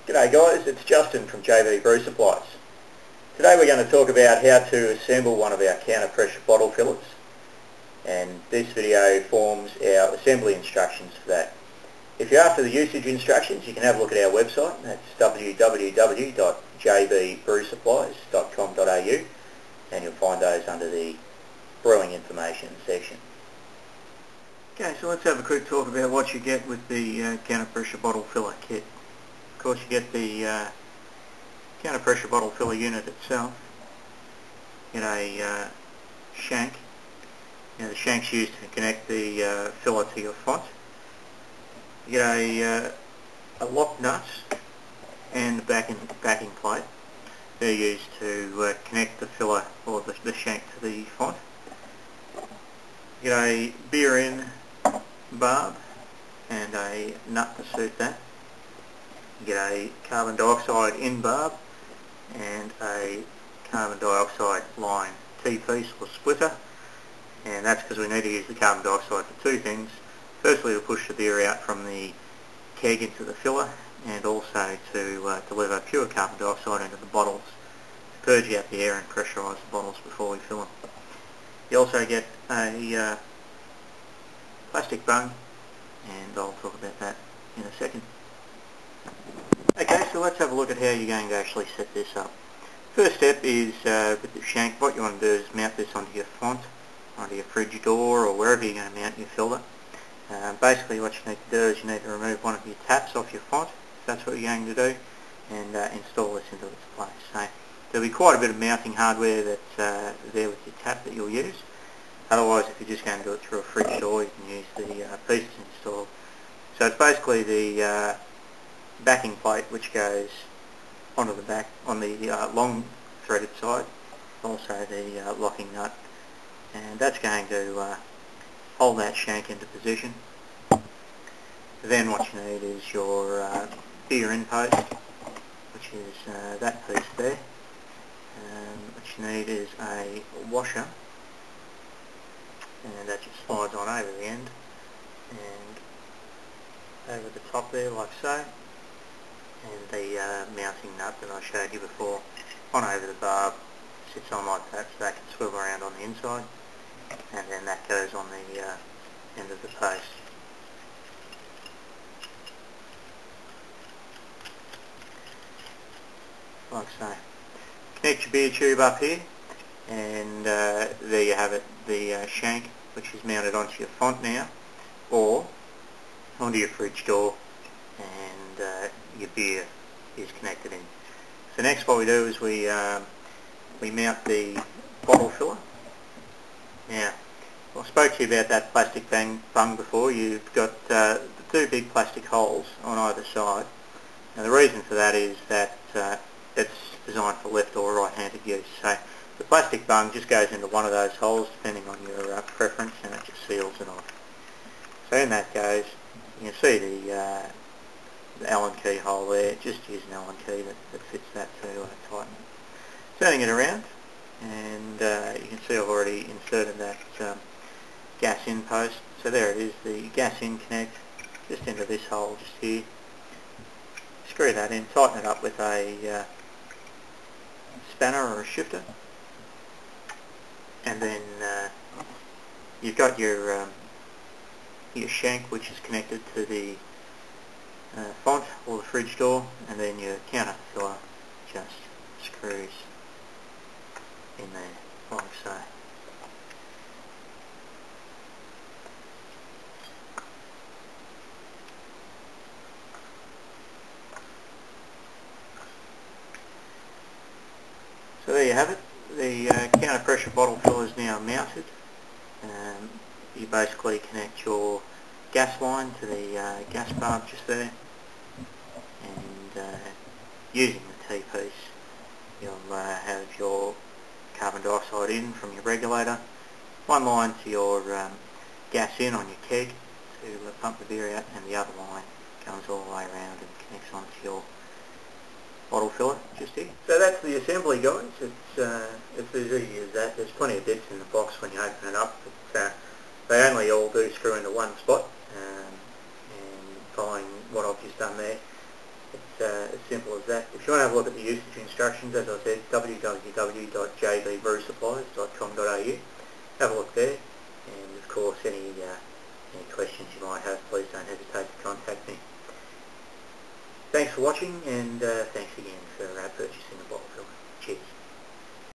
G'day guys, it's Justin from JB Brew Supplies. Today we're going to talk about how to assemble one of our counter pressure bottle fillers, and this video forms our assembly instructions for that. If you're after the usage instructions, you can have a look at our website. That's www.jbbrewsupplies.com.au, and you'll find those under the brewing information section. Okay, so let's have a quick talk about what you get with the counter pressure bottle filler kit. Of course, you get the counter pressure bottle filler unit itself. You get a shank. The shank's used to connect the filler to your font. You get a lock nut and the backing plate. They're used to connect the filler or the shank to the font. You get a beer in barb and a nut to suit that. You get a carbon dioxide in barb and a carbon dioxide line T-piece or splitter, and that's because we need to use the carbon dioxide for two things. Firstly, to push the beer out from the keg into the filler, and also to deliver pure carbon dioxide into the bottles to purge out the air and pressurise the bottles before we fill them. You also get a plastic bung, and I'll talk about that in a second. Okay, so let's have a look at how you're going to actually set this up. First step is with the shank. What you want to do is mount this onto your font, onto your fridge door, or wherever you're going to mount your filler. Basically what you need to do is you need to remove one of your taps off your font, if that's what you're going to do, and install this into its place. So there'll be quite a bit of mounting hardware that's there with your tap that you'll use. Otherwise, if you're just going to do it through a fridge door, you can use the pieces installed. So it's basically the backing plate which goes onto the back on the long threaded side, also the locking nut, and that's going to hold that shank into position. Then what you need is your beer in post, which is that piece there. What you need is a washer, and that just slides on over the end and over the top there like so, and the mounting nut that I showed you before on over the barb sits on like that, so that can swivel around on the inside, and then that goes on the end of the post. Like so. Connect your beer tube up here, and there you have it, the shank, which is mounted onto your font now, or onto your fridge door, and your beer is connected in. So next what we do is we mount the bottle filler. Now, I spoke to you about that plastic bung before. You've got the two big plastic holes on either side. Now the reason for that is that it's designed for left or right-handed use. So the plastic bung just goes into one of those holes depending on your preference, and it just seals it off. So in that goes, you can see the Allen key hole there. Just use an Allen key that fits that to tighten it. Turning it around, and you can see I've already inserted that gas in post. So there it is, the gas in connect just into this hole just here. Screw that in, tighten it up with a spanner or a shifter, and then you've got your shank, which is connected to the font or the fridge door, and then your counter filler just screws in there like so. So there you have it. The counter pressure bottle filler is now mounted. You basically connect your gas line to the gas barb just there, and using the T-piece you'll have your carbon dioxide in from your regulator, one line to your gas in on your keg to pump the beer out, and the other line comes all the way around and connects onto your bottle filler just here. So that's the assembly, guys. It's as easy as that. There's plenty of bits in the box when you open it up, but they only all do screw into one spot, and following what I've just done there, It's as simple as that. If you want to have a look at the usage instructions, as I said, www.jbbrewsupplies.com.au. Have a look there, and of course any questions you might have, please don't hesitate to contact me. Thanks for watching, and thanks again for purchasing a bottle filler. Cheers.